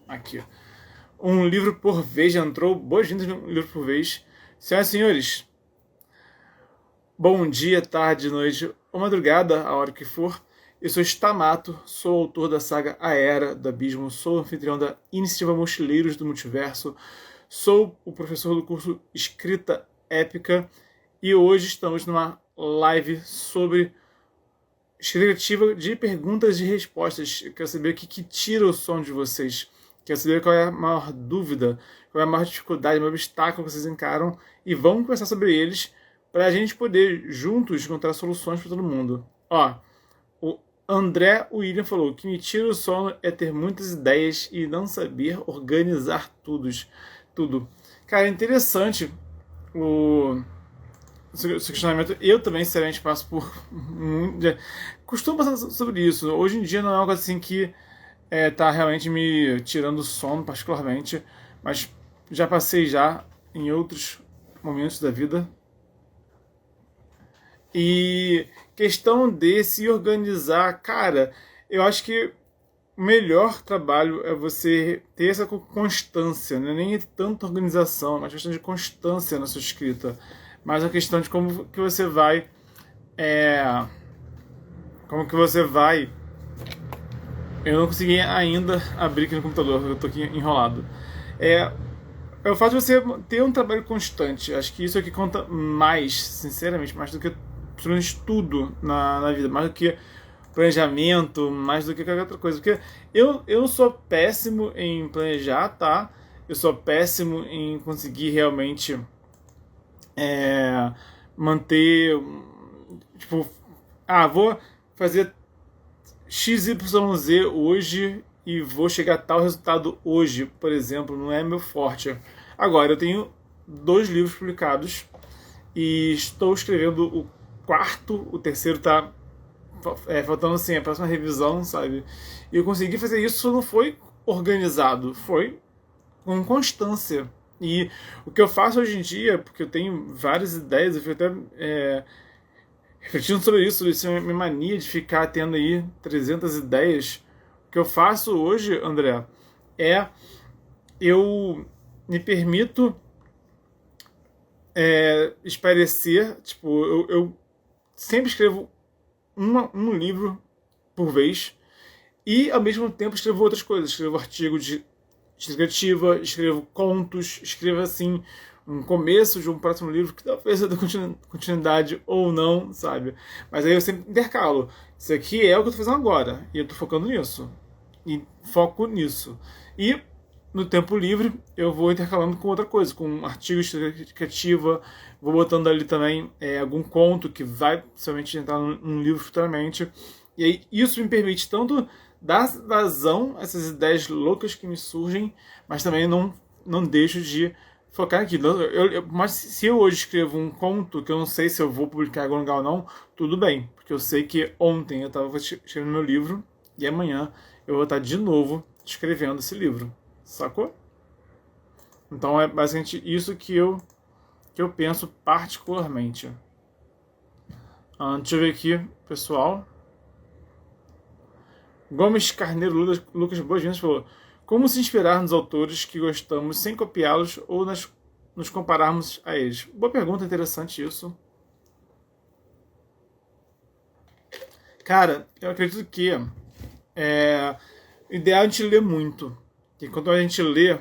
Aqui. Um livro por vez já entrou. Boas-vindas no livro por vez. Senhoras e senhores, bom dia, tarde, noite ou madrugada, a hora que for. Eu sou Stamato, sou autor da saga A Era do Abismo, sou anfitrião da Iniciativa Mochileiros do Multiverso, sou o professor do curso Escrita Épica e hoje estamos numa live sobre escrita de perguntas e respostas. Eu quero saber o que tira o som de vocês. Quero saber qual é a maior dúvida, qual é a maior dificuldade, o maior obstáculo que vocês encaram e vamos conversar sobre eles para a gente poder juntos encontrar soluções para todo mundo. Ó, o André William falou: o que me tira o sono é ter muitas ideias e não saber organizar tudo. Cara, é interessante o esse questionamento. Eu também, sinceramente, passo por costumo passar sobre isso. Hoje em dia não é uma coisa assim que tá realmente me tirando o sono, particularmente, mas já passei já em outros momentos da vida. E questão de se organizar, cara, eu acho que o melhor trabalho é você ter essa constância, não é nem tanta organização, mas questão de constância na sua escrita, mas a questão de como que você vai eu não consegui ainda abrir aqui no computador, eu tô aqui enrolado. É o fato de você ter um trabalho constante. Acho que isso é que conta mais, sinceramente, mais do que absolutamente tudo na vida, mais do que planejamento, mais do que qualquer outra coisa. Porque eu não sou péssimo em planejar, tá? Eu sou péssimo em conseguir realmente manter. Tipo, vou fazer XYZ hoje e vou chegar a tal resultado hoje, por exemplo, não é meu forte. Agora, eu tenho 2 livros publicados e estou escrevendo o quarto, o terceiro está faltando assim, a próxima revisão, sabe? E eu consegui fazer isso, não foi organizado, foi com constância. E o que eu faço hoje em dia, porque eu tenho várias ideias, eu fui até refletindo sobre isso é minha mania de ficar tendo aí 300 ideias. O que eu faço hoje, André, é eu me permito espairecer, tipo, eu sempre escrevo um livro por vez e ao mesmo tempo escrevo outras coisas, escrevo artigo de criativa, escrevo contos, escrevo assim um começo de um próximo livro que talvez eu dê continuidade ou não, sabe? Mas aí eu sempre intercalo. Isso aqui é o que eu tô fazendo agora e eu tô focando nisso. E foco nisso. E no tempo livre eu vou intercalando com outra coisa, com um artigo de criativa, vou botando ali também algum conto que vai somente entrar num livro futuramente. E aí isso me permite tanto dar vazão a essas ideias loucas que me surgem, mas também não deixo de focar aqui. Mas se eu hoje escrevo um conto que eu não sei se eu vou publicar em algum lugar ou não, tudo bem, porque eu sei que ontem eu estava escrevendo meu livro e amanhã eu vou estar de novo escrevendo esse livro, sacou? Então é basicamente isso que eu penso particularmente. Deixa eu ver aqui, pessoal. Gomes Carneiro Lucas Boas-Vindas falou: como se inspirar nos autores que gostamos sem copiá-los ou nos compararmos a eles? Boa pergunta, interessante isso. Cara, eu acredito que o ideal é a gente ler muito. E quanto mais a gente lê,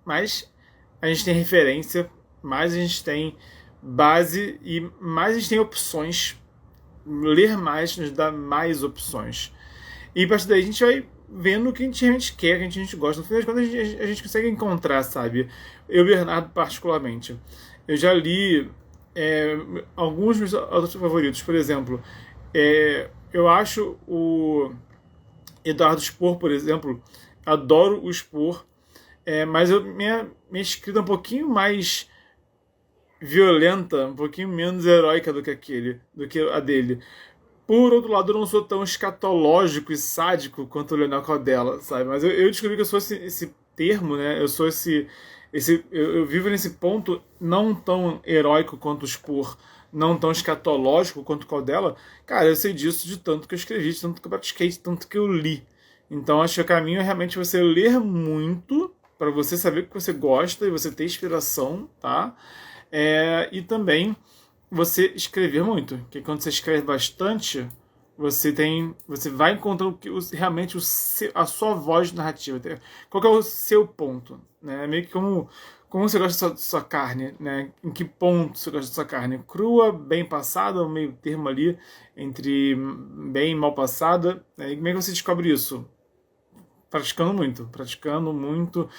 mais a gente tem referência, mais a gente tem base e mais a gente tem opções. Ler mais nos dá mais opções. E a partir daí a gente vai vendo o que a gente realmente quer, o que a gente gosta. No final das contas a gente consegue encontrar, sabe? Eu, Bernardo, particularmente. Eu já li alguns dos meus autores favoritos. Por exemplo, eu acho o Eduardo Spohr, por exemplo, adoro o Spohr, mas minha escrita é um pouquinho mais violenta, um pouquinho menos heróica do que a dele. Por outro lado, eu não sou tão escatológico e sádico quanto o Leonel Caldela, sabe? Mas eu descobri que eu sou esse termo, né? Eu sou eu vivo nesse ponto não tão heróico quanto o Spohr, não tão escatológico quanto o Caldela. Cara, eu sei disso de tanto que eu escrevi, de tanto que eu pratiquei, de tanto que eu li. Então, acho que o caminho é realmente você ler muito, para você saber o que você gosta e você ter inspiração, tá? E também você escrever muito, porque quando você escreve bastante, você vai encontrar realmente a sua voz narrativa. Qual que é o seu ponto, né? Meio que como você gosta da sua carne, né? Em que ponto você gosta da sua carne? Crua, bem passada, um meio termo ali entre bem e mal passada. Né? E como é que você descobre isso? Praticando muito,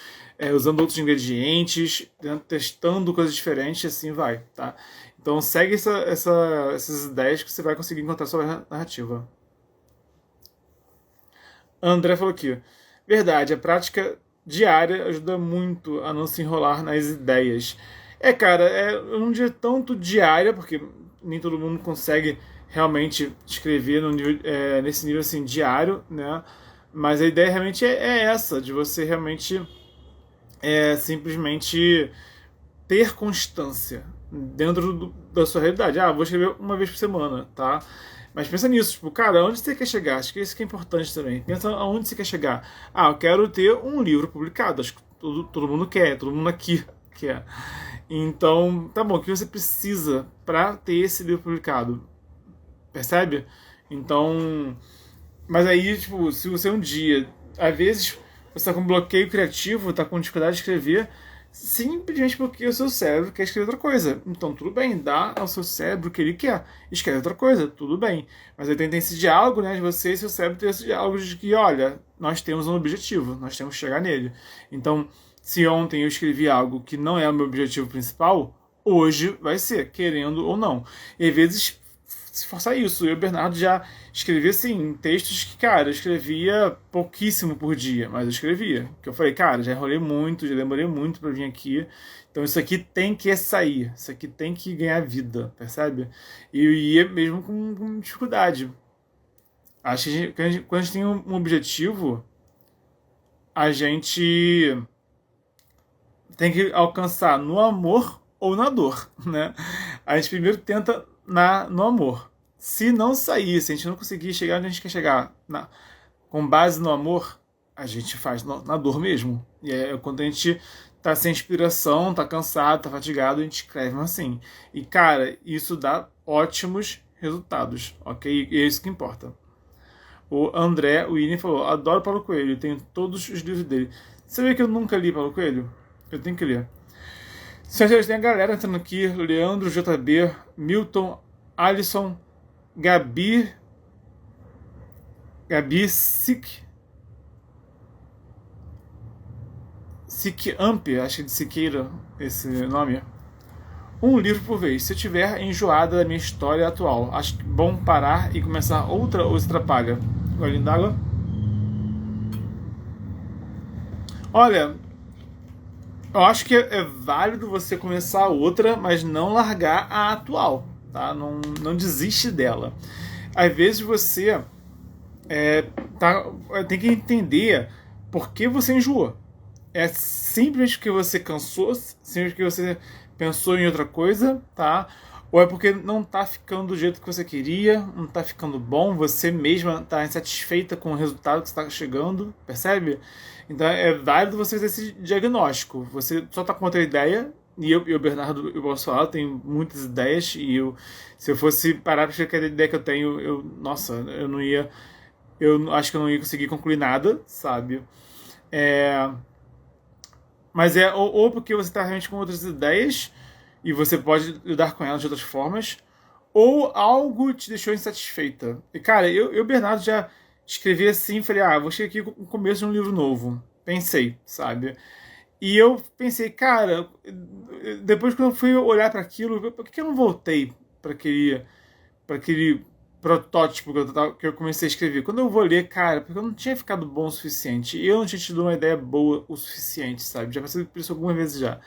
usando outros ingredientes, testando coisas diferentes, assim vai, tá? Então segue essas ideias que você vai conseguir encontrar sua narrativa. André falou aqui, verdade, a prática diária ajuda muito a não se enrolar nas ideias. Cara, eu não diria tanto diária, porque nem todo mundo consegue realmente escrever no nível, nesse nível assim diário, né? Mas a ideia realmente é essa, de você realmente simplesmente ter constância dentro da sua realidade. Vou escrever uma vez por semana, tá? Mas pensa nisso, tipo, cara, onde você quer chegar? Acho que isso que é importante também. Pensa aonde você quer chegar. Eu quero ter um livro publicado. Acho que todo mundo quer, todo mundo aqui quer. Então, tá bom, o que você precisa para ter esse livro publicado? Percebe? Então, mas aí, tipo, se você um dia, às vezes, você tá com bloqueio criativo, tá com dificuldade de escrever, simplesmente porque o seu cérebro quer escrever outra coisa. Então, tudo bem, dá ao seu cérebro o que ele quer. Escreve outra coisa, tudo bem. Mas aí tem esse diálogo, né, de você e seu cérebro ter esse diálogo de que, olha, nós temos um objetivo, nós temos que chegar nele. Então, se ontem eu escrevi algo que não é o meu objetivo principal, hoje vai ser, querendo ou não. E às vezes se forçar isso. Eu e o Bernardo já escrevi assim, textos que, cara, eu escrevia pouquíssimo por dia, mas eu escrevia. Que eu falei, cara, já enrolei muito, já demorei muito para vir aqui. Então isso aqui tem que sair, isso aqui tem que ganhar vida, percebe? E eu ia mesmo com dificuldade. Acho que quando a gente tem um objetivo, a gente tem que alcançar no amor ou na dor, né? A gente primeiro tenta no amor. Se não sair, se a gente não conseguir chegar onde a gente quer chegar com base no amor, a gente faz na dor mesmo. E é quando a gente tá sem inspiração, tá cansado, tá fatigado, a gente escreve assim. E, cara, isso dá ótimos resultados, ok? E é isso que importa. O André, o William falou, adoro Paulo Coelho, tenho todos os livros dele. Você vê que eu nunca li Paulo Coelho? Eu tenho que ler. Senhoras, tem a galera entrando aqui, Leandro, JB, Milton, Alisson, Gabi Sick Amp, acho que é de Siqueira esse nome. Um livro por vez. Se eu tiver enjoada da minha história atual, acho que bom parar e começar outra ou se atrapalha. Golinho d'água. Olha, eu acho que é válido você começar outra, mas não largar a atual, tá? Não desiste dela. Às vezes você tem que entender por que você enjoou. É simplesmente porque você cansou, simplesmente porque você pensou em outra coisa, tá? Ou é porque não tá ficando do jeito que você queria, não tá ficando bom, você mesma tá insatisfeita com o resultado que está chegando, percebe? Então é válido você fazer esse diagnóstico. Você só tá com outra ideia, e o Bernardo, eu posso falar, eu tenho muitas ideias, e se eu fosse parar para checar a ideia que eu tenho, nossa, eu acho que eu não ia conseguir concluir nada, sabe? Mas ou porque você está realmente com outras ideias e você pode lidar com elas de outras formas, ou algo te deixou insatisfeita. E, cara, eu Bernardo, já escrevi assim, falei, vou escrever aqui o começo de um livro novo. Pensei, sabe? E eu pensei, cara, depois que eu fui olhar para aquilo, por que eu não voltei para aquele protótipo que eu comecei a escrever? Quando eu vou ler, cara, porque eu não tinha ficado bom o suficiente. E eu não tinha tido uma ideia boa o suficiente, sabe? Já passei por isso algumas vezes já.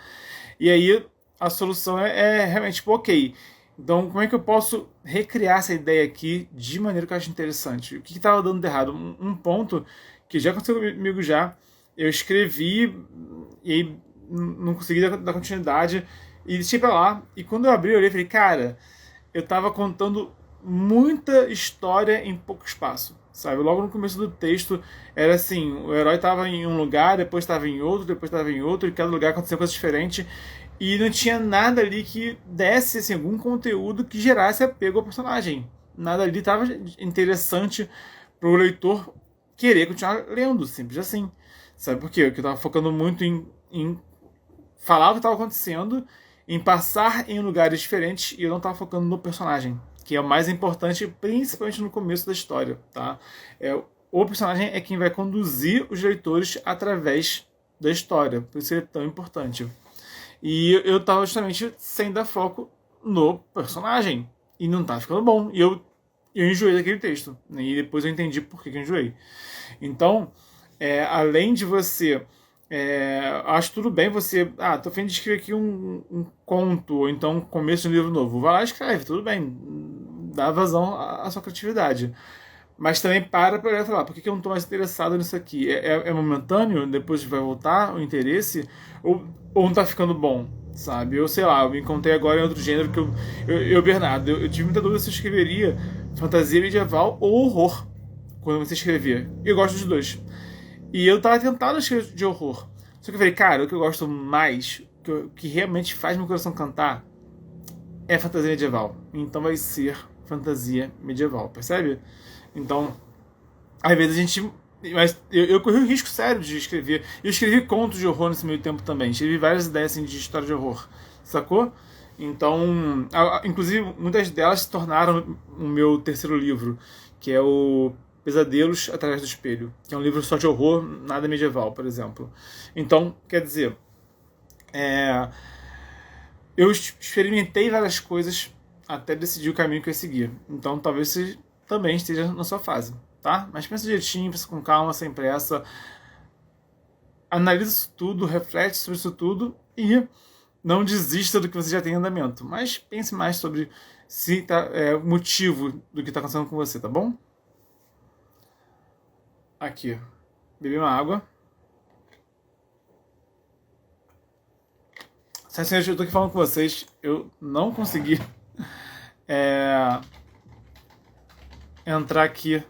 E aí a solução é realmente, tipo, ok, então como é que eu posso recriar essa ideia aqui de maneira que eu acho interessante? O que estava dando de errado? Um ponto que já aconteceu comigo já, eu escrevi e aí não consegui dar continuidade e deixei pra lá. E quando eu abri, eu olhei e falei, cara, eu tava contando muita história em pouco espaço. sabe? Logo no começo do texto era assim, o herói estava em um lugar, depois estava em outro, depois estava em outro, e cada lugar acontecia coisa diferente, e não tinha nada ali que desse assim, algum conteúdo que gerasse apego ao personagem. Nada ali estava interessante para o leitor querer continuar lendo, simples assim. Sabe por quê? Porque eu estava focando muito em falar o que estava acontecendo, em passar em lugares diferentes, e eu não estava focando no personagem, que é o mais importante, principalmente no começo da história, tá? O personagem é quem vai conduzir os leitores através da história, por isso ele é tão importante. E eu estava justamente sem dar foco no personagem, e não estava ficando bom, e eu enjoei daquele texto, né? E depois eu entendi por que eu enjoei. Então, além de você acho tudo bem você. Ah, tô a fim de escrever aqui um conto, ou então começo de um livro novo. Vai lá e escreve, tudo bem. Dá vazão à sua criatividade. Mas também para olhar e falar, por que eu não estou mais interessado nisso aqui? É momentâneo, depois vai voltar o interesse? Ou não está ficando bom, sabe? Eu sei lá, eu me encontrei agora em outro gênero que Bernardo, eu tive muita dúvida se eu escreveria fantasia medieval ou horror quando você escrevia. Eu gosto dos dois. E eu tava tentado escrever de horror. Só que eu falei, cara, o que eu gosto mais, que realmente faz meu coração cantar, é fantasia medieval. Então vai ser fantasia medieval, percebe? Então, às vezes a gente. Mas eu corri o risco sério de escrever. Eu escrevi contos de horror nesse meio tempo também. Escrevi várias ideias assim, de história de horror. Sacou? Então, inclusive, muitas delas se tornaram o meu terceiro livro, que é o Pesadelos Através do Espelho, que é um livro só de horror, nada medieval, por exemplo. Então, quer dizer, eu experimentei várias coisas até decidir o caminho que eu ia seguir. Então, talvez você também esteja na sua fase, tá? Mas pensa direitinho, pensa com calma, sem pressa. Analisa isso tudo, reflete sobre isso tudo e não desista do que você já tem em andamento. Mas pense mais sobre se o motivo do que está acontecendo com você, tá bom? Aqui, bebi uma água. Senhores, eu estou aqui falando com vocês, eu não consegui entrar aqui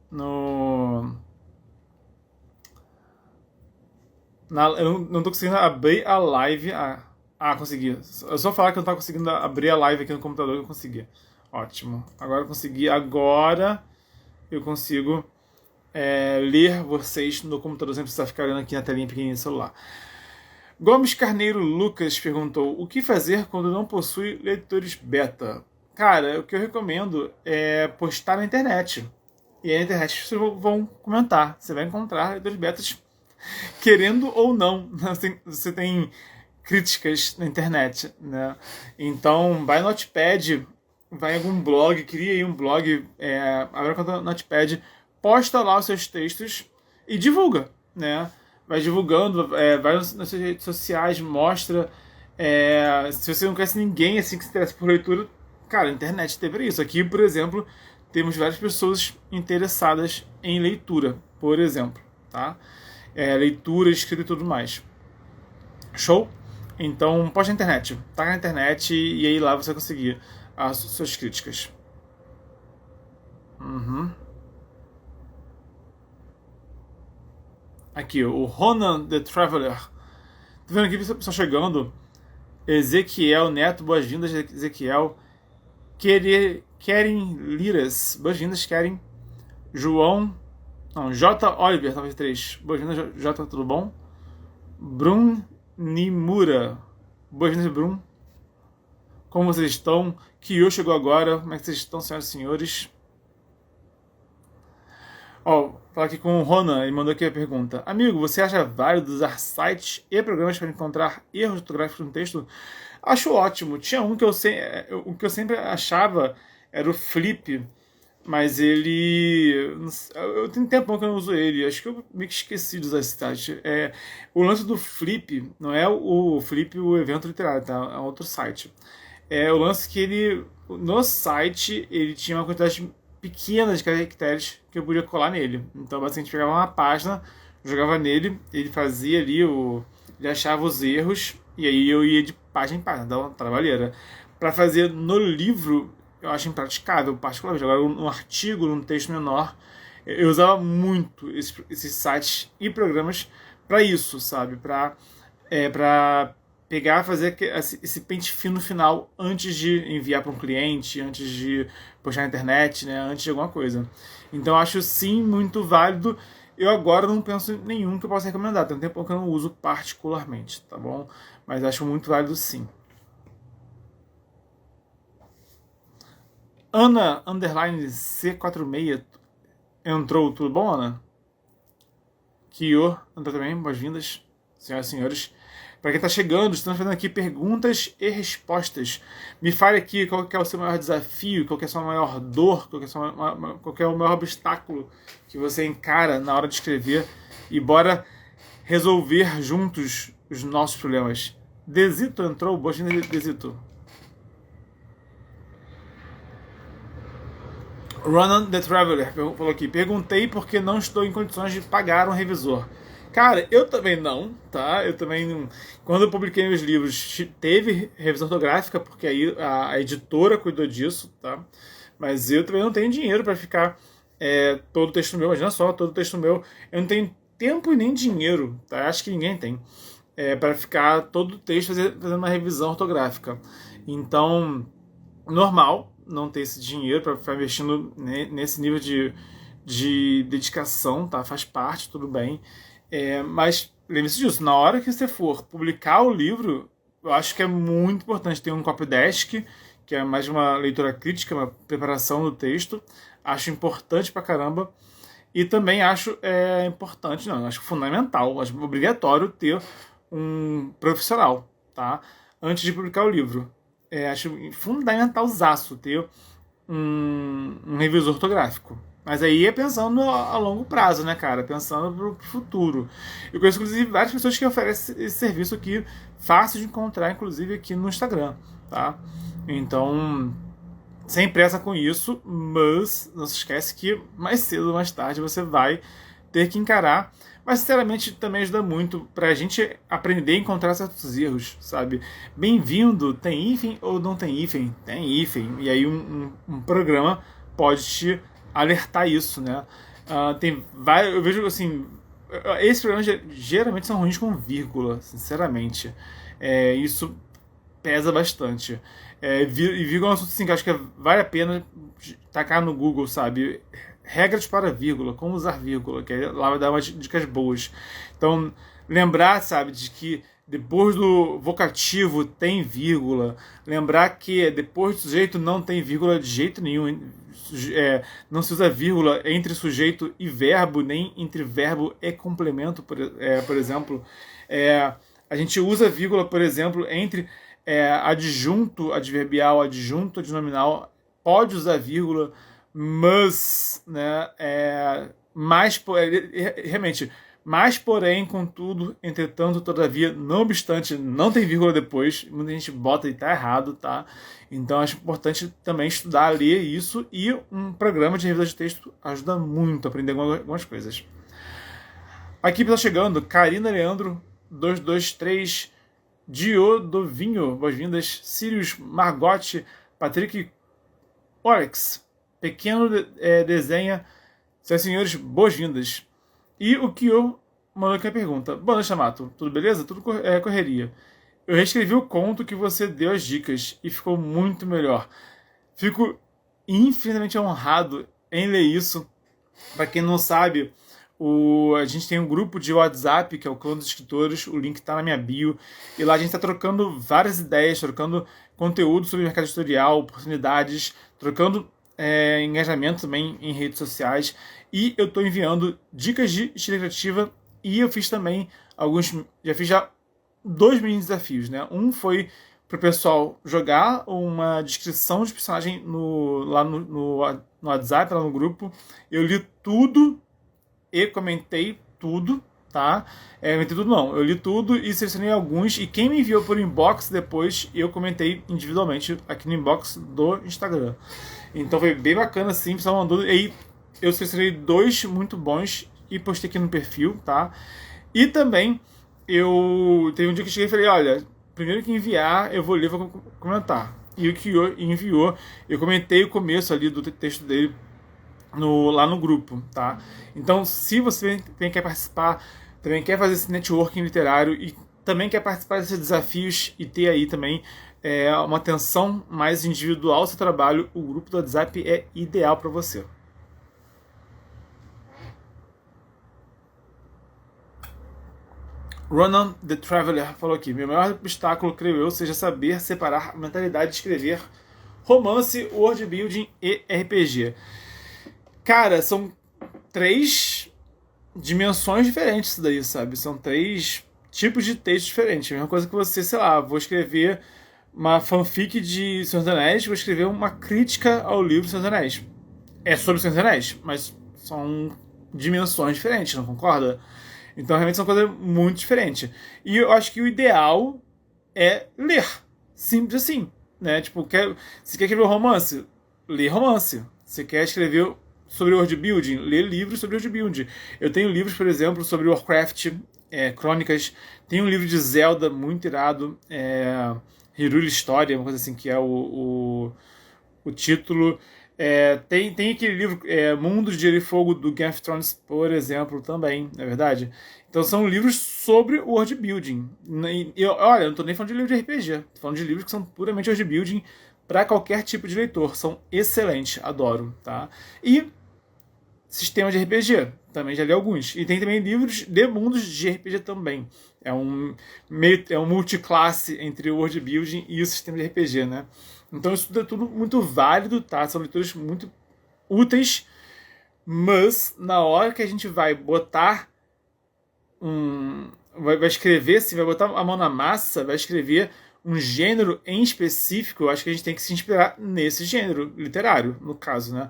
no... eu não tô conseguindo abrir a live. Consegui. Eu só falar que eu não tava conseguindo abrir a live aqui no computador que eu consegui. Ótimo. Agora eu consegui. Agora eu consigo ler vocês no computador sem precisar ficar olhando aqui na telinha pequenininha do celular. Gomes Carneiro Lucas perguntou: o que fazer quando não possui leitores beta? Cara, o que eu recomendo é postar na internet. E aí na internet vocês vão comentar. Você vai encontrar leitores betas querendo ou não. Você tem críticas na internet, né? Então vai no Notepad, vai em algum blog, cria aí um blog, abre a conta no Notepad, posta lá os seus textos e divulga, né? Vai divulgando, vai nas suas redes sociais, mostra. Se você não conhece ninguém assim que se interessa por leitura, cara, a internet teve isso. Aqui, por exemplo, temos várias pessoas interessadas em leitura, por exemplo, tá? Leitura, escrita e tudo mais. Show? Então, posta na internet. Tá na internet e aí lá você vai conseguir as suas críticas. Aqui, o Ronan the Traveler. Tá vendo aqui o pessoal chegando? Ezequiel Neto, boas-vindas, Ezequiel. Keren Liras, boas-vindas, Keren. João. Não, J. Oliver, 93. Boas-vindas, J, tudo bom? Brun Nimura. Boas-vindas, Brum. Como vocês estão? Kyo chegou agora. Como é que vocês estão, senhoras e senhores? Falar aqui com o Ronan, ele mandou aqui a pergunta. Amigo, você acha válido usar sites e programas para encontrar erros ortográficos no texto? Acho ótimo. Tinha um que o que eu sempre achava era o Flip, mas ele... Eu tenho tempo que eu não uso ele. Acho que eu meio que esqueci de usar esse site. O lance do Flip, não é o Flip, o evento literário, tá? É outro site. O lance que ele... No site, ele tinha uma quantidade pequena de caracteres que eu podia colar nele. Então, basicamente, pegava uma página, jogava nele, ele fazia ali ele achava os erros, e aí eu ia de página em página, dava uma trabalheira. Para fazer no livro, eu acho impraticável, particularmente. Agora, num artigo, num texto menor, Eu usava muito esses sites e programas para isso, sabe? Para pegar, fazer esse pente fino final antes de enviar para um cliente, antes de postar na internet, né? Antes de alguma coisa. Então acho sim muito válido. Eu agora não penso em nenhum que eu possa recomendar. Tem um tempo que eu não uso particularmente, tá bom? Mas acho muito válido sim. Ana C46 entrou. Tudo bom, Ana? Kyo entrou também. Boas-vindas, senhoras e senhores. Para quem está chegando, estamos fazendo aqui perguntas e respostas. Me fale aqui qual que é o seu maior desafio, qual que é a sua maior dor, qual que é o maior obstáculo que você encara na hora de escrever e bora resolver juntos os nossos problemas. Desito entrou, boas-vindas, Desito. Ronan the Traveler falou aqui: perguntei porque não estou em condições de pagar um revisor. Cara, eu também não, tá? Eu também não. Quando eu publiquei meus livros, teve revisão ortográfica, porque aí a editora cuidou disso, tá? Mas eu também não tenho dinheiro para ficar todo o texto meu, imagina só, todo o texto meu. Eu não tenho tempo e nem dinheiro, tá? Acho que ninguém tem. Para ficar todo o texto fazendo uma revisão ortográfica. Então, normal não ter esse dinheiro para ficar investindo nesse nível de dedicação, tá? Faz parte, tudo bem. Mas lembre-se disso, na hora que você for publicar o livro, eu acho que é muito importante ter um copydesk, que é mais uma leitura crítica, uma preparação do texto. Acho importante pra caramba. E também acho importante, não, acho fundamental, acho obrigatório ter um profissional, tá? Antes de publicar o livro. Acho fundamentalzaço ter um revisor ortográfico. Mas aí é pensando a longo prazo, né, cara? Pensando pro futuro. Eu conheço, inclusive, várias pessoas que oferecem esse serviço aqui, fácil de encontrar, inclusive, aqui no Instagram, tá? Então, sem pressa com isso, mas não se esquece que mais cedo ou mais tarde você vai ter que encarar. Mas, sinceramente, também ajuda muito pra gente aprender a encontrar certos erros, sabe? Bem-vindo, tem hífen ou não tem hífen? Tem hífen. E aí um programa pode te alertar isso, né? Eu vejo assim, esses programas geralmente são ruins com vírgula, sinceramente. Isso pesa bastante. E vírgula é um assunto assim, que acho que vale a pena tacar no Google, sabe? Regras para vírgula, como usar vírgula, que lá vai dar umas dicas boas. Então, lembrar, sabe, de que depois do vocativo tem vírgula. Lembrar que depois do sujeito não tem vírgula de jeito nenhum. Não se usa vírgula entre sujeito e verbo, nem entre verbo e complemento, por exemplo. A gente usa vírgula, por exemplo, entre adjunto adverbial, adjunto adnominal. Pode usar vírgula, mas, né, realmente, mas, porém, contudo, entretanto, todavia, não obstante, não tem vírgula depois, muita gente bota e tá errado, tá? Então acho importante também estudar, ler isso, e um programa de revisão de texto ajuda muito a aprender algumas coisas. Aqui está chegando, Karina Leandro, 223, Diodovinho, boas-vindas, Sirius Margotti, Patrick Orex, Pequeno Desenha, senhoras e senhores, boas-vindas. E o Kyo mandou aqui a pergunta: boa noite, Amato, tudo beleza? Tudo correria. Eu reescrevi o conto que você deu as dicas e ficou muito melhor. Fico infinitamente honrado em ler isso. Para quem não sabe, a gente tem um grupo de WhatsApp, que é o Clã dos Escritores, o link está na minha bio, e lá a gente está trocando várias ideias, trocando conteúdo sobre mercado editorial, oportunidades, trocando engajamento também em redes sociais, e eu estou enviando dicas de estilo criativa, e eu fiz também já fiz 2 mini desafios, né? Um foi para o pessoal jogar uma descrição de personagem lá no WhatsApp, lá no grupo. Eu li tudo e comentei tudo, tá? Comentei tudo não, eu li tudo e selecionei alguns, e quem me enviou por inbox depois, eu comentei individualmente aqui no inbox do Instagram. Então foi bem bacana, assim, o pessoal mandou, e aí eu selecionei 2 muito bons e postei aqui no perfil, tá? E também, teve um dia que eu cheguei e falei, olha, primeiro que enviar, eu vou ler e vou comentar. E o que enviou, eu comentei o começo ali do texto dele lá no grupo, tá? Então, se você também quer participar, também quer fazer esse networking literário e também quer participar desses desafios e ter aí também uma atenção mais individual ao seu trabalho, o grupo do WhatsApp é ideal para você. Ronan the Traveler falou aqui: meu maior obstáculo, creio eu, seja saber separar a mentalidade de escrever romance, world building e RPG. Cara, são 3 dimensões diferentes isso daí, sabe? São 3 tipos de texto diferentes. A mesma coisa que você, sei lá, vou escrever uma fanfic de Senhor dos Anéis, vou escrever uma crítica ao livro Senhor dos Anéis. É sobre Senhor dos Anéis, mas são dimensões diferentes, não concorda? Então realmente são coisas muito diferentes. E eu acho que o ideal é ler. Simples assim. Né? Tipo, se quer escrever um romance, lê romance. Se quer escrever sobre world building, lê livros sobre world building. Eu tenho livros, por exemplo, sobre Warcraft, crônicas. Tem um livro de Zelda muito irado, Hyrule História, uma coisa assim, que é o título. Tem aquele livro, Mundos de Gelo e Fogo, do Game of Thrones, por exemplo, também, não é verdade? Então são livros sobre world building. Olha, eu não estou nem falando de livro de RPG, estou falando de livros que são puramente world building para qualquer tipo de leitor. São excelentes, adoro, tá? E sistema de RPG, também já li alguns. E tem também livros de mundos de RPG também. É um multiclasse entre o world building e o sistema de RPG, né? Então isso é tudo muito válido, tá? São leituras muito úteis, mas na hora que a gente vai botar vai escrever, assim, vai botar a mão na massa, vai escrever um gênero em específico, eu acho que a gente tem que se inspirar nesse gênero literário, no caso, né?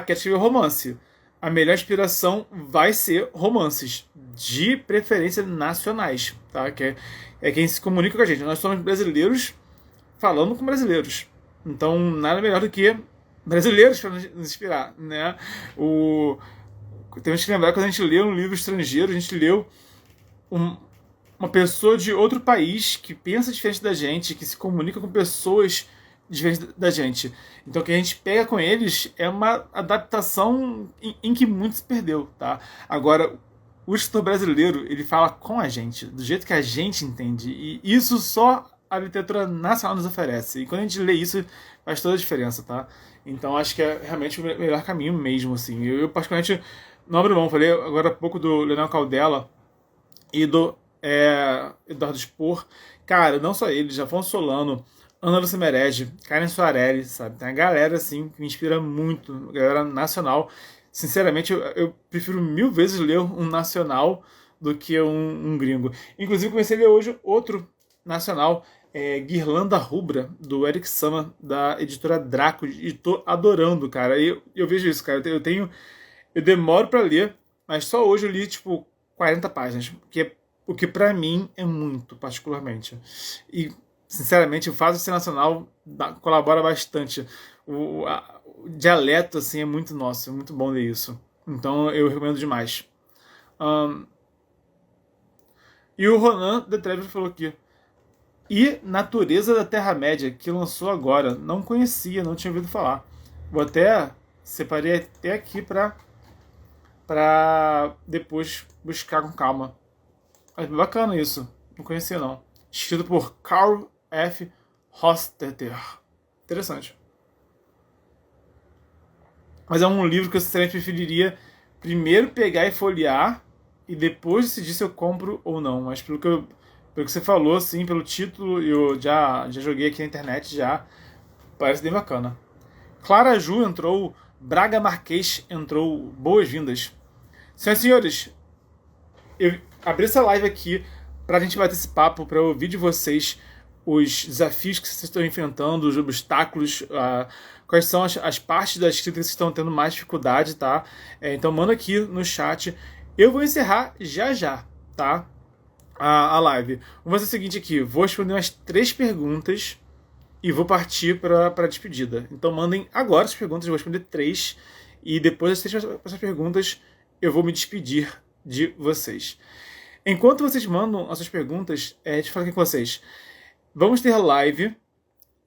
Quer escrever romance. A melhor inspiração vai ser romances, de preferência nacionais, tá? Que é quem se comunica com a gente. Nós somos brasileiros falando com brasileiros. Então, nada melhor do que brasileiros para nos inspirar, né? Temos que lembrar que quando a gente lê um livro estrangeiro, a gente leu uma pessoa de outro país que pensa diferente da gente, que se comunica com pessoas diferentes da gente. Então, o que a gente pega com eles é uma adaptação em que muito se perdeu, tá? Agora, o escritor brasileiro, ele fala com a gente, do jeito que a gente entende. E isso só a literatura nacional nos oferece. E quando a gente lê isso, faz toda a diferença, tá? Então, acho que é realmente o melhor caminho mesmo, assim. Eu particularmente, não abro mão. Falei agora há pouco do Leonel Caldela e do Eduardo Spor. Cara, não só ele, Afonso Solano, Ana Lúcia Merege, Karen Soarelli, sabe? Tem uma galera, assim, que me inspira muito, galera nacional. Sinceramente, eu prefiro 1000 vezes ler um nacional do que um gringo. Inclusive, comecei a ler hoje outro nacional, Guirlanda Rubra, do Eric Sama, da editora Draco, e tô adorando, cara. Eu vejo isso, cara. Eu demoro pra ler, mas só hoje eu li, tipo, 40 páginas, o que pra mim é muito, particularmente. E, sinceramente, o fato de ser nacional colabora bastante. O dialeto, assim, é muito nosso, é muito bom ler isso. Então, eu recomendo demais. E o Ronan The Traveler falou aqui: e Natureza da Terra-média, que lançou agora. Não conhecia, não tinha ouvido falar. Vou até... separei até aqui pra depois buscar com calma. É bacana isso. Não conhecia, não. Escrito por Carl F. Hostetter. Interessante. Mas é um livro que eu sinceramente preferiria primeiro pegar e folhear e depois decidir se eu compro ou não. Mas pelo que você falou, assim, pelo título, eu já joguei aqui na internet, já parece bem bacana. Clara Ju entrou, Braga Marquês entrou, boas-vindas. Senhoras e senhores, eu abri essa live aqui pra gente bater esse papo, pra eu ouvir de vocês os desafios que vocês estão enfrentando, os obstáculos, quais são as partes da escrita que vocês estão tendo mais dificuldade, tá? Então manda aqui no chat. Eu vou encerrar já, tá? A live. Vamos fazer o seguinte aqui, vou responder umas 3 perguntas e vou partir para a despedida. Então mandem agora as perguntas, eu vou responder 3 e depois das 3 perguntas eu vou me despedir de vocês. Enquanto vocês mandam as suas perguntas, deixa eu falar aqui com vocês. Vamos ter live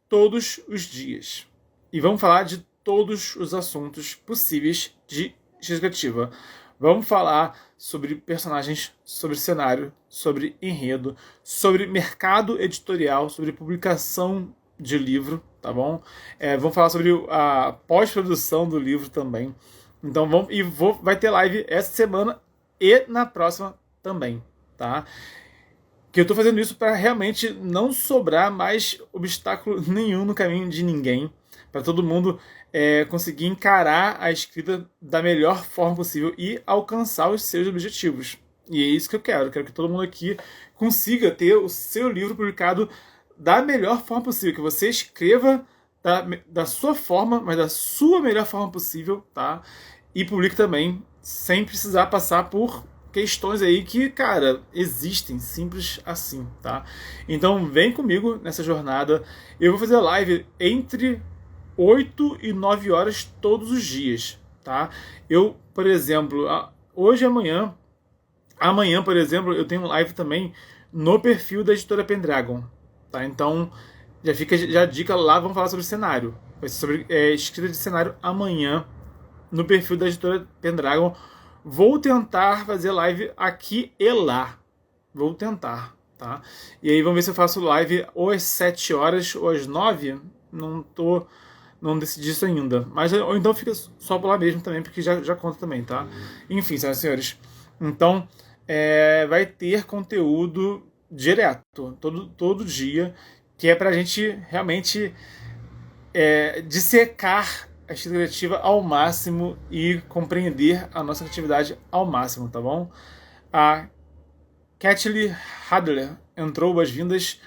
todos os dias. E vamos falar de todos os assuntos possíveis de escrita criativa. Vamos falar sobre personagens, sobre cenário, sobre enredo, sobre mercado editorial, sobre publicação de livro, tá bom? Vamos falar sobre a pós-produção do livro também. Então vai ter live essa semana e na próxima também, tá? Que eu tô fazendo isso para realmente não sobrar mais obstáculo nenhum no caminho de ninguém, para todo mundo conseguir encarar a escrita da melhor forma possível e alcançar os seus objetivos. E é isso que eu quero. Eu quero que todo mundo aqui consiga ter o seu livro publicado da melhor forma possível, que você escreva da sua forma, mas da sua melhor forma possível, tá? E publique também, sem precisar passar por questões aí que, cara, existem, simples assim, tá? Então vem comigo nessa jornada. Eu vou fazer live entre 8 e 9 horas todos os dias, tá? Eu, por exemplo, hoje e amanhã, por exemplo, eu tenho live também no perfil da editora Pendragon, tá? Então já fica a dica lá, vamos falar sobre cenário. Vai ser sobre escrita de cenário amanhã no perfil da editora Pendragon. Vou tentar fazer live aqui e lá. Vou tentar, tá? E aí vamos ver se eu faço live ou às 7 horas ou às 9. Não decidi isso ainda. Mas ou então fica só por lá mesmo também, porque já conta também, tá? Enfim, senhoras e senhores. Então, vai ter conteúdo direto, todo dia, que é pra gente realmente dissecar a escrita criativa ao máximo e compreender a nossa criatividade ao máximo, tá bom? A Kathleen Hadler entrou, boas-vindas.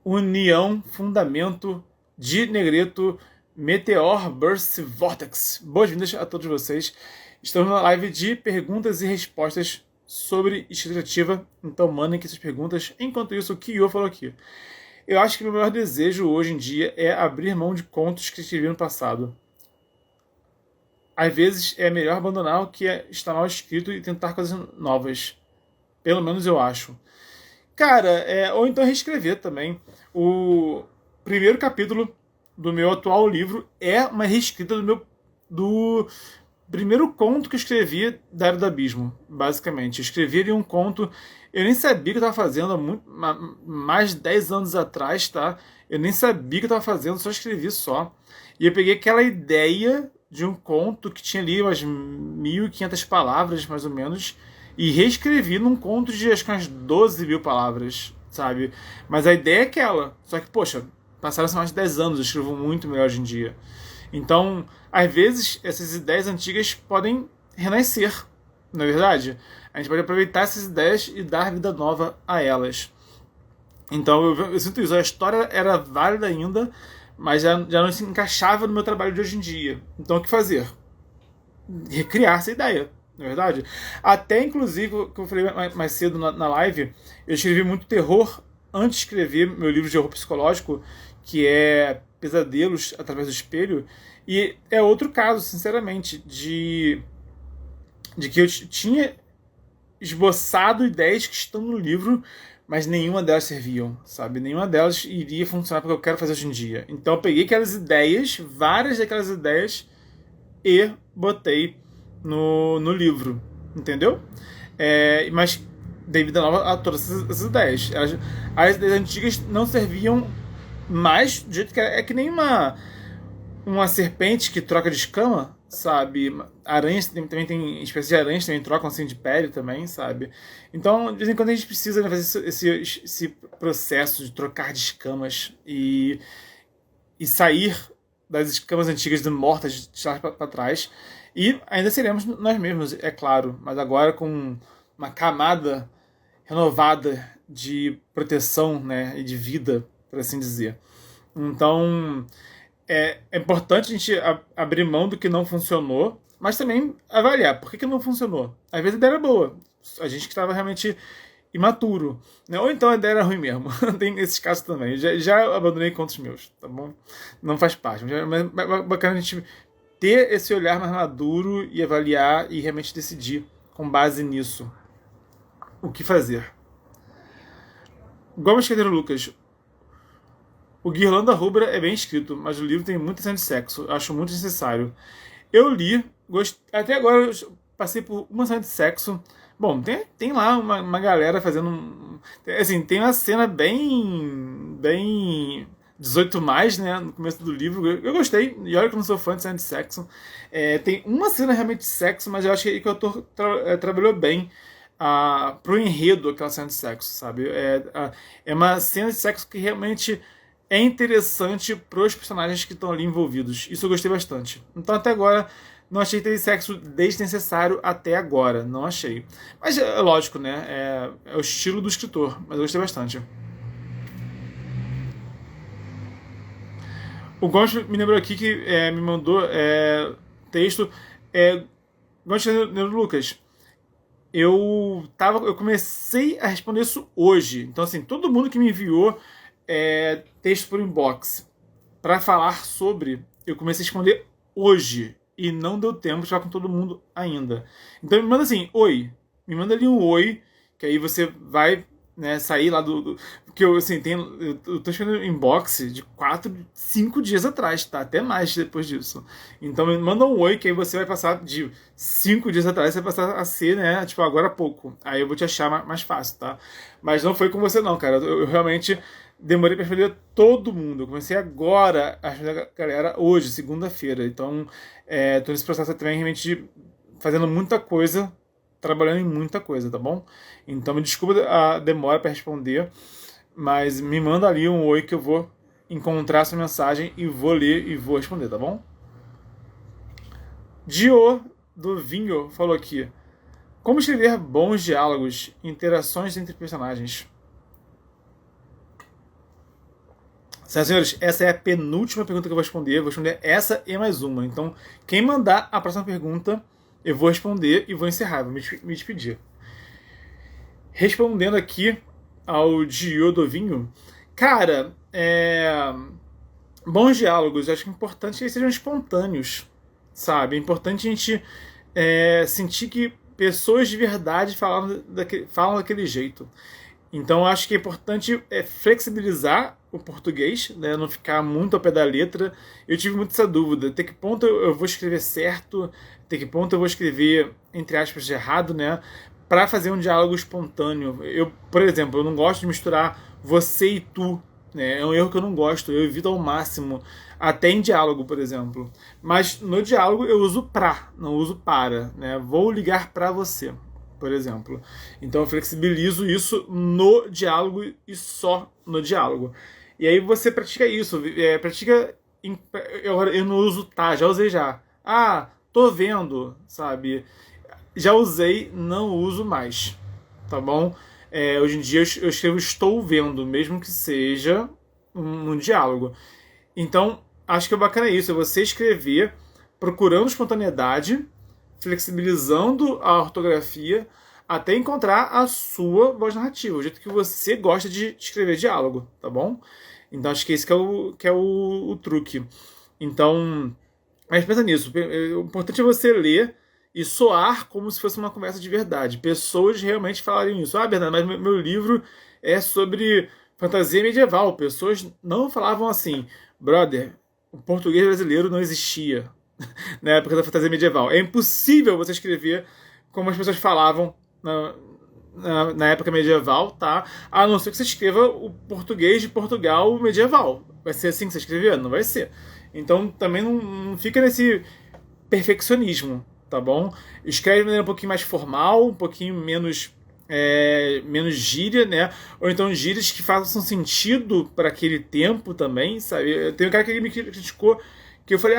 União, Fundamento, de Negreto, Meteor, Burst, Vortex. Boas-vindas a todos vocês. Estamos na live de perguntas e respostas sobre escrita criativa, então mandem aqui suas perguntas. Enquanto isso, o Kyo falou aqui: eu acho que o meu maior desejo hoje em dia é abrir mão de contos que escrevi no passado. Às vezes é melhor abandonar o que está mal escrito e tentar coisas novas. Pelo menos eu acho. Cara, ou então reescrever também. O primeiro capítulo do meu atual livro é uma reescrita do primeiro conto que eu escrevi da Era do Abismo, basicamente. Eu escrevi ali um conto, eu nem sabia o que eu estava fazendo há mais de 10 anos atrás, tá? Eu nem sabia o que eu estava fazendo, só escrevi só. E eu peguei aquela ideia de um conto que tinha ali umas 1.500 palavras, mais ou menos, e reescrevi num conto de acho que umas 12 mil palavras, sabe? Mas a ideia é aquela. Só que, poxa, passaram-se mais de 10 anos, eu escrevo muito melhor hoje em dia. Então, às vezes, essas ideias antigas podem renascer, não é verdade? A gente pode aproveitar essas ideias e dar vida nova a elas. Então, eu sinto isso. A história era válida ainda, mas já não se encaixava no meu trabalho de hoje em dia. Então, o que fazer? Recriar essa ideia, não é verdade? Até, inclusive, como eu falei mais cedo na live, eu escrevi muito terror antes de escrever meu livro de horror psicológico, que é Pesadelos através do Espelho, e é outro caso, sinceramente, de que eu tinha esboçado ideias que estão no livro, mas nenhuma delas serviam, sabe? Nenhuma delas iria funcionar para o que eu quero fazer hoje em dia. Então eu peguei aquelas ideias, várias daquelas ideias, e botei no livro, entendeu? Mas dei vida nova a todas essas ideias. As ideias antigas não serviam mais do jeito que era. É que nem uma serpente que troca de escama, sabe? Aranhas também tem espécies de aranhas também trocam assim de pele também, sabe? Então, de vez em quando a gente precisa, né, fazer esse processo de trocar de escamas e sair das escamas antigas mortas, de trás para trás. E ainda seremos nós mesmos, é claro, mas agora com uma camada renovada de proteção, né, e de vida, por assim dizer. Então, é importante a gente abrir mão do que não funcionou, mas também avaliar por que não funcionou. Às vezes a ideia era boa, a gente que estava realmente imaturo, né? Ou então a ideia era ruim mesmo. Tem esses casos também. Já abandonei contos meus, tá bom? Não faz parte. Mas é bacana a gente ter esse olhar mais maduro e avaliar e realmente decidir com base nisso o que fazer. Gomes Quedeiro Lucas: O Guirlanda Rubra é bem escrito, mas o livro tem muita cena de sexo. Acho muito necessário. Eu li, até agora eu passei por uma cena de sexo. Bom, tem lá uma galera fazendo. Assim, tem uma cena bem 18 mais, né? No começo do livro. Eu gostei, e olha que eu não sou fã de cena de sexo. Tem uma cena realmente de sexo, mas eu acho que o autor trabalhou bem pro enredo aquela cena de sexo, sabe? É uma cena de sexo que realmente é interessante pros personagens que estão ali envolvidos. Isso eu gostei bastante. Então até agora não achei que teve sexo desnecessário até agora. Não achei. Mas é lógico, né? É o estilo do escritor. Mas eu gostei bastante. O Gomes me lembrou aqui que me mandou texto. Gomes Lucas, eu comecei a responder isso hoje. Então, assim, todo mundo que me enviou texto por inbox para falar sobre, eu comecei a responder hoje. E não deu tempo de falar com todo mundo ainda. Então me manda assim, oi. Me manda ali um oi, que aí você vai, né, sair lá do que eu, assim, eu tô esperando inbox de 4, 5 dias atrás, tá? Até mais depois disso. Então me manda um oi, que aí você vai passar de 5 dias atrás, você vai passar a ser, né, tipo, agora há pouco. Aí eu vou te achar mais fácil, tá? Mas não foi com você não, cara. Eu realmente demorei para responder todo mundo. Eu comecei agora a responder a galera hoje, segunda-feira. Então, tô nesse processo também realmente de fazendo muita coisa, trabalhando em muita coisa, tá bom? Então, me desculpa a demora para responder, mas me manda ali um oi que eu vou encontrar sua mensagem e vou ler e vou responder, tá bom? Dio do Vinho falou aqui: como escrever bons diálogos, interações entre personagens? Senhoras e senhores, essa é a penúltima pergunta que eu vou responder. Eu vou responder essa e mais uma. Então, quem mandar a próxima pergunta, eu vou responder e vou encerrar, vou me despedir. Respondendo aqui ao Diodovinho, cara, bons diálogos, eu acho que é importante que eles sejam espontâneos, sabe? É importante a gente sentir que pessoas de verdade falam daquele jeito. Então, eu acho que é importante flexibilizar o português, né? Não ficar muito ao pé da letra. Eu tive muito essa dúvida. Até que ponto eu vou escrever certo? Até que ponto eu vou escrever, entre aspas, de errado, né? Para fazer um diálogo espontâneo. Eu, por exemplo, eu não gosto de misturar você e tu. Né? É um erro que eu não gosto. Eu evito ao máximo. Até em diálogo, por exemplo. Mas no diálogo eu uso pra, não uso para. Né? Vou ligar para você, por exemplo. Então eu flexibilizo isso no diálogo e só no diálogo. E aí você pratica isso, pratica. Eu não uso tá, já usei já. Ah, tô vendo, sabe? Já usei, não uso mais, tá bom? Hoje em dia eu escrevo estou vendo, mesmo que seja um diálogo. Então, acho que é bacana isso, é você escrever procurando espontaneidade, flexibilizando a ortografia, até encontrar a sua voz narrativa, o jeito que você gosta de escrever diálogo, tá bom? Então acho que esse que é o truque. Então, mas pensa nisso, o importante é você ler e soar como se fosse uma conversa de verdade. Pessoas realmente falariam isso. Ah, Bernardo, mas meu livro é sobre fantasia medieval. Pessoas não falavam assim, brother, o português brasileiro não existia na época da fantasia medieval. É impossível você escrever como as pessoas falavam na época medieval, tá? A não ser que você escreva o português de Portugal medieval. Vai ser assim que você escrever? Não vai ser. Então também não fica nesse perfeccionismo, tá bom? Escreve de maneira um pouquinho mais formal, um pouquinho menos gíria, né? Ou então gírias que façam sentido para aquele tempo também, sabe? Tem um cara que me criticou que eu falei,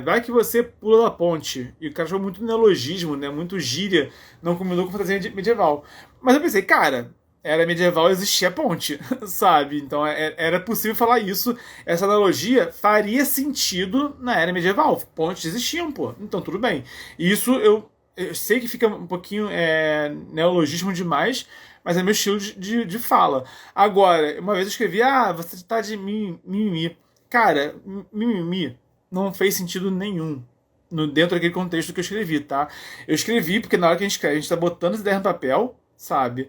vai que você pula da ponte. E o cara achou muito neologismo, né? Muito gíria, não combinou com fantasia medieval. Mas eu pensei, cara, era medieval, existia ponte, sabe? Então era possível falar isso. Essa analogia faria sentido na era medieval. Pontes existiam, pô. Então tudo bem. E isso eu sei que fica um pouquinho neologismo demais, mas é meu estilo de fala. Agora, uma vez eu escrevi, você tá de mimimi. Cara, mimimi não fez sentido nenhum dentro daquele contexto que eu escrevi, tá? Eu escrevi porque na hora que a gente escreve, a gente tá botando as ideias no papel, sabe?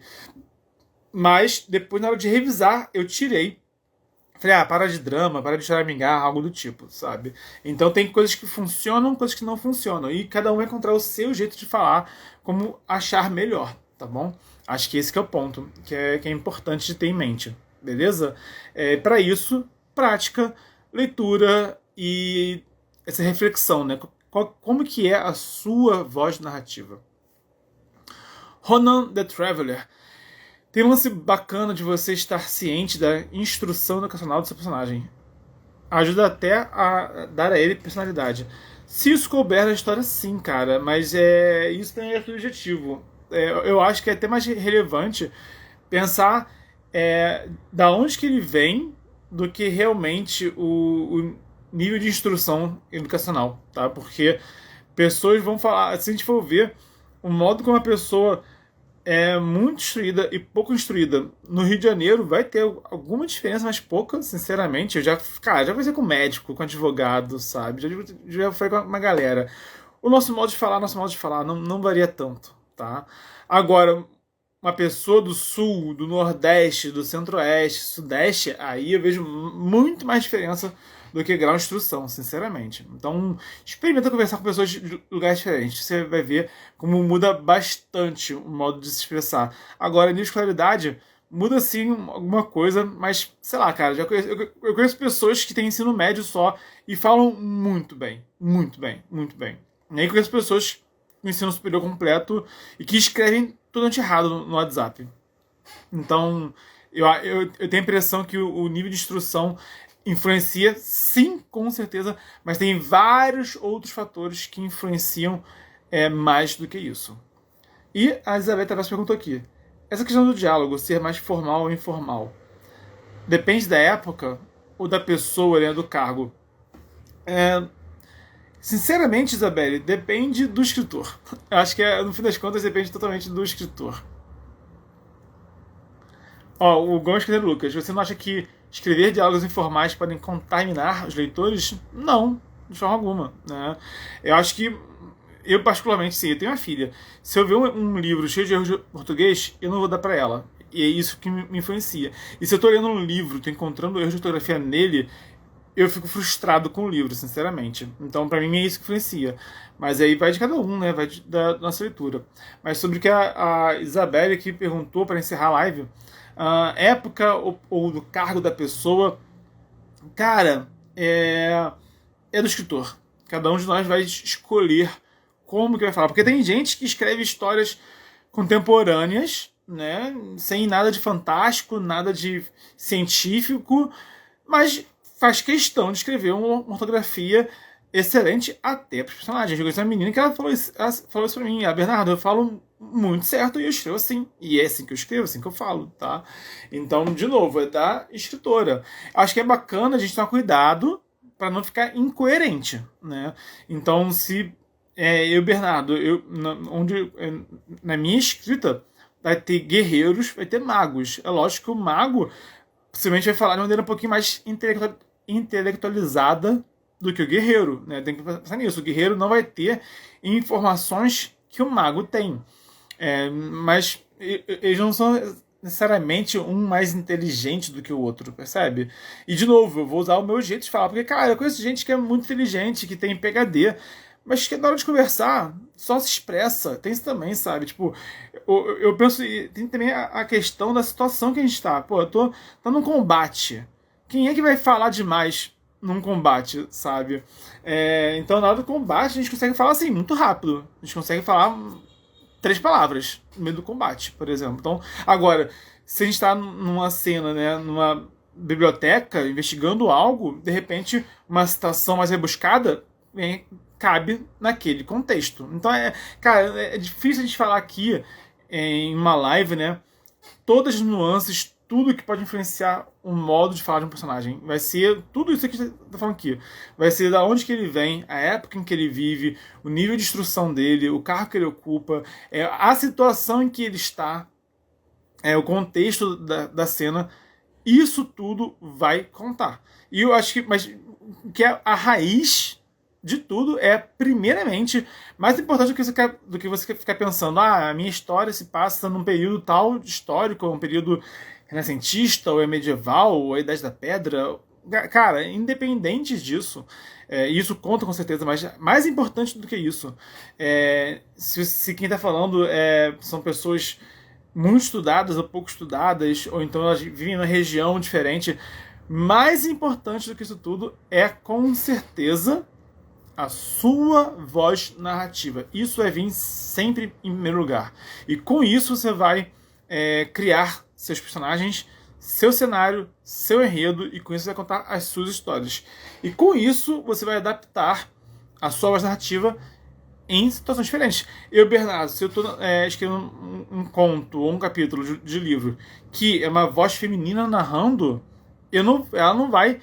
Mas depois, na hora de revisar, eu tirei Falei, para de drama, para de choramingar, algo do tipo, sabe? Então tem coisas que funcionam, coisas que não funcionam. E cada um vai encontrar o seu jeito de falar, como achar melhor, tá bom? Acho que esse que é o ponto, que é importante de ter em mente, beleza? Para isso, prática, leitura e essa reflexão, né? Como que é a sua voz narrativa? Ronan the Traveler. Tem um lance bacana de você estar ciente da instrução educacional do seu personagem. Ajuda até a dar a ele personalidade. Se isso couber na história, sim, cara. Mas isso também é objetivo. Eu acho que é até mais relevante pensar da onde que ele vem do que realmente o nível de instrução educacional, tá? Porque pessoas vão falar, se a gente for ver o modo como a pessoa muito instruída e pouco instruída no Rio de Janeiro vai ter alguma diferença, mas pouca, sinceramente. Já conversei com médico, com advogado, sabe? Já foi com uma galera. O nosso modo de falar não varia tanto, tá? Agora, uma pessoa do sul, do nordeste, do centro-oeste, sudeste, aí eu vejo muito mais diferença do que grau de instrução, sinceramente. Então, experimenta conversar com pessoas de lugares diferentes. Você vai ver como muda bastante o modo de se expressar. Agora, nível de escolaridade, muda sim alguma coisa, mas, sei lá, cara, eu conheço pessoas que têm ensino médio só e falam muito bem. Muito bem, muito bem. E aí conheço pessoas com ensino superior completo e que escrevem totalmente errado no WhatsApp. Então, eu tenho a impressão que o nível de instrução influencia, sim, com certeza, mas tem vários outros fatores que influenciam mais do que isso. E a Elizabeth Tavares perguntou aqui, essa questão do diálogo ser mais formal ou informal, depende da época ou da pessoa, né, do cargo? Sinceramente, Isabelle, depende do escritor. Eu acho que, no fim das contas, depende totalmente do escritor. O Gomes escrevendo Lucas, você não acha que escrever diálogos informais podem contaminar os leitores? Não, de forma alguma. Né? Eu acho que, eu particularmente, sim, eu tenho uma filha. Se eu ver um livro cheio de erros de português, eu não vou dar para ela. E é isso que me influencia. E se eu estou lendo um livro, estou encontrando erros de ortografia nele, eu fico frustrado com o livro, sinceramente. Então, para mim, é isso que influencia. Mas aí vai de cada um, né? Vai da nossa leitura. Mas sobre o que a Isabelle aqui perguntou para encerrar a live, época ou do cargo da pessoa, cara, é do escritor. Cada um de nós vai escolher como que vai falar. Porque tem gente que escreve histórias contemporâneas, né? Sem nada de fantástico, nada de científico, mas faz questão de escrever uma ortografia excelente até para os personagens. Eu conheci uma menina que ela falou isso pra mim, Bernardo, eu falo muito certo e eu escrevo assim. E é assim que eu escrevo, assim que eu falo, tá? Então, de novo, é da escritora. Acho que é bacana a gente tomar cuidado para não ficar incoerente, né? Então, se eu, Bernardo, na minha escrita vai ter guerreiros, vai ter magos. É lógico que o mago possivelmente vai falar de maneira um pouquinho mais intelectualizada do que o guerreiro, né? Tem que pensar nisso. O guerreiro não vai ter informações que o mago tem. Mas eles não são necessariamente um mais inteligente do que o outro, percebe? E, de novo, eu vou usar o meu jeito de falar, porque, cara, eu conheço gente que é muito inteligente, que tem PhD, mas que na hora de conversar só se expressa. Tem isso também, sabe? Tipo, eu penso, tem também a questão da situação que a gente tá. Pô, eu tô num combate. Quem é que vai falar demais num combate, sabe? Então, na hora do combate, a gente consegue falar assim, muito rápido. A gente consegue falar 3 palavras no meio do combate, por exemplo. Então, agora, se a gente está numa cena, né, numa biblioteca, investigando algo, de repente, uma citação mais rebuscada cabe naquele contexto. Então, cara, é difícil a gente falar aqui em uma live, né, todas as nuances, tudo que pode influenciar o modo de falar de um personagem. Vai ser tudo isso que a gente tá falando aqui. Vai ser da onde que ele vem, a época em que ele vive, o nível de instrução dele, o cargo que ele ocupa, a situação em que ele está, o contexto da cena. Isso tudo vai contar. E eu acho que, mas que é a raiz de tudo, é, primeiramente, mais importante do que você ficar pensando, a minha história se passa num período tal histórico, um período renascentista, ou é medieval, ou é a Idade da Pedra. Cara, independente disso, isso conta com certeza, mas mais importante do que isso, se quem está falando são pessoas muito estudadas ou pouco estudadas, ou então elas vivem numa região diferente, mais importante do que isso tudo é, com certeza, a sua voz narrativa. Isso é vir sempre em primeiro lugar. E com isso você vai criar seus personagens, seu cenário, seu enredo, e com isso você vai contar as suas histórias. E com isso você vai adaptar a sua voz narrativa em situações diferentes. Eu, Bernardo, se eu estou escrevendo um conto ou um capítulo de livro que é uma voz feminina narrando, ela não vai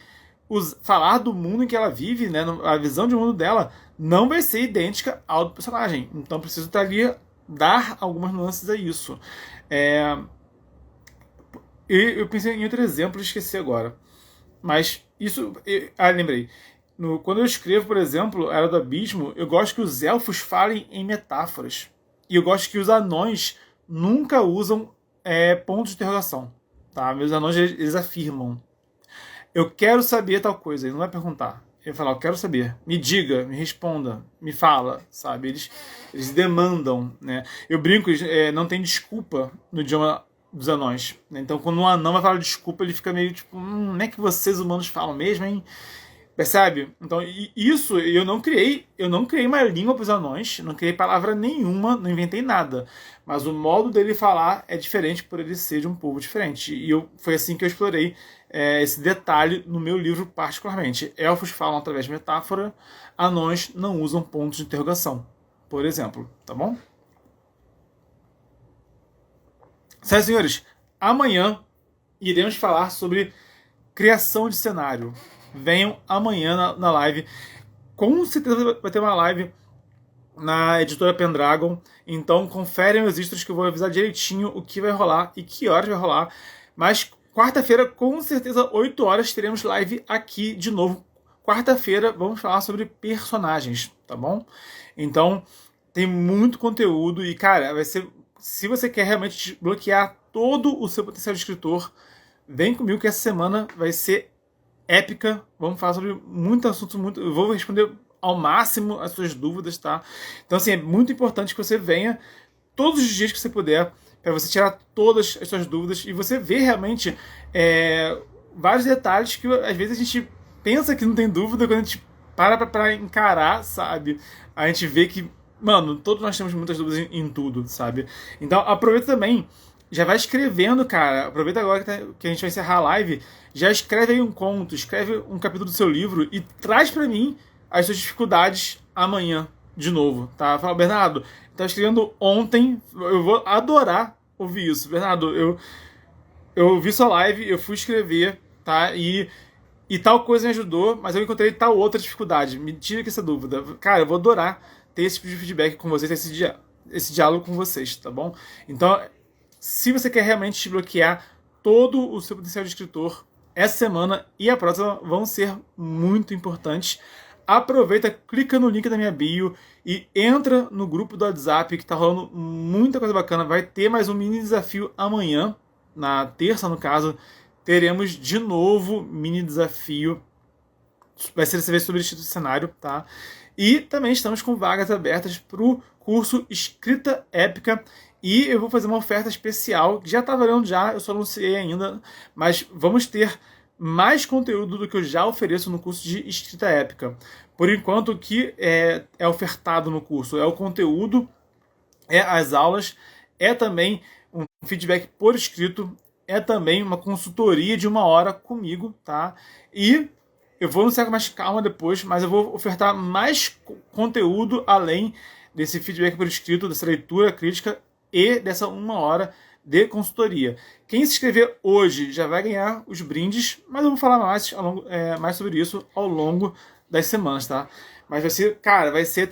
falar do mundo em que ela vive, né? A visão de mundo dela não vai ser idêntica ao do personagem. Então preciso dar algumas nuances a isso. Eu pensei em outro exemplo e esqueci agora. Mas isso... lembrei. Quando eu escrevo, por exemplo, Era do Abismo, eu gosto que os elfos falem em metáforas. E eu gosto que os anões nunca usam pontos de interrogação. Tá? Meus anões, eles afirmam. Eu quero saber tal coisa. Ele não vai perguntar. Ele vai falar, eu quero saber. Me diga, me responda, me fala, sabe? Eles demandam, né? Eu brinco, não tem desculpa no idioma dos anões. Né? Então, quando um anão vai falar desculpa, ele fica meio tipo, não é que vocês humanos falam mesmo, hein? Percebe? Então, isso eu não criei uma língua para os anões, não criei palavra nenhuma, não inventei nada. Mas o modo dele falar é diferente por ele ser de um povo diferente. E foi assim que eu explorei esse detalhe no meu livro particularmente. Elfos falam através de metáfora, anões não usam pontos de interrogação, por exemplo. Tá bom? Senhoras e senhores, amanhã iremos falar sobre criação de cenário. Venham amanhã na live. Com certeza vai ter uma live na editora Pendragon. Então conferem os extras que eu vou avisar direitinho o que vai rolar e que horas vai rolar. Mas quarta-feira, com certeza, 8 horas, teremos live aqui de novo. Quarta-feira vamos falar sobre personagens, tá bom? Então tem muito conteúdo e, cara, vai ser... Se você quer realmente desbloquear todo o seu potencial de escritor, vem comigo que essa semana vai ser épica. Vamos falar sobre muito assunto, eu vou responder ao máximo as suas dúvidas, tá? Então, assim, é muito importante que você venha todos os dias que você puder, para você tirar todas as suas dúvidas e você ver realmente vários detalhes que às vezes a gente pensa que não tem dúvida, quando a gente para encarar, sabe? A gente vê que, mano, todos nós temos muitas dúvidas em tudo, sabe? Então, aproveita também, já vai escrevendo, cara. Aproveita agora que a gente vai encerrar a live. Já escreve aí um conto, escreve um capítulo do seu livro e traz pra mim as suas dificuldades amanhã, de novo, tá? Fala, Bernardo, tá escrevendo ontem, eu vou adorar ouvir isso. Bernardo, eu vi sua live, eu fui escrever, tá? E tal coisa me ajudou, mas eu encontrei tal outra dificuldade. Me tira aqui essa dúvida. Cara, eu vou adorar ter esse tipo de feedback com vocês, esse diálogo com vocês, tá bom? Então, se você quer realmente desbloquear todo o seu potencial de escritor, essa semana e a próxima vão ser muito importantes. Aproveita, clica no link da minha bio e entra no grupo do WhatsApp, que tá rolando muita coisa bacana. Vai ter mais um mini desafio amanhã, na terça no caso, teremos de novo mini desafio. Vai ser dessa vez sobre estilo de cenário, tá? E também estamos com vagas abertas para o curso Escrita Épica. E eu vou fazer uma oferta especial, que já está valendo já, eu só não sei ainda, mas vamos ter mais conteúdo do que eu já ofereço no curso de Escrita Épica. Por enquanto, o que é ofertado no curso é o conteúdo, é as aulas, é também um feedback por escrito, é também uma consultoria de 1 hora comigo, tá? E eu vou anunciar com mais calma depois, mas eu vou ofertar mais conteúdo além desse feedback por escrito, dessa leitura crítica e dessa 1 hora de consultoria. Quem se inscrever hoje já vai ganhar os brindes, mas eu vou falar mais sobre isso ao longo das semanas, tá? Mas vai ser, cara, vai ser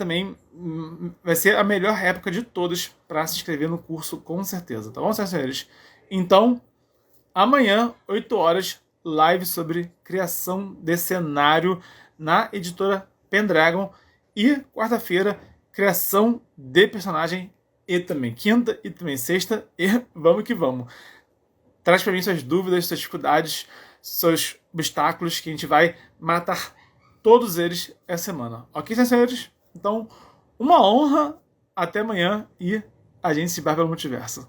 a melhor época de todas para se inscrever no curso, com certeza, tá bom, senhoras e senhores? Então, amanhã, 8 horas, live sobre criação de cenário na editora Pendragon. E quarta-feira, criação de personagem. E também quinta e também sexta. E vamos que vamos. Traz para mim suas dúvidas, suas dificuldades, seus obstáculos, que a gente vai matar todos eles essa semana. Ok, senhores? Então, uma honra. Até amanhã e a gente se vai pelo multiverso.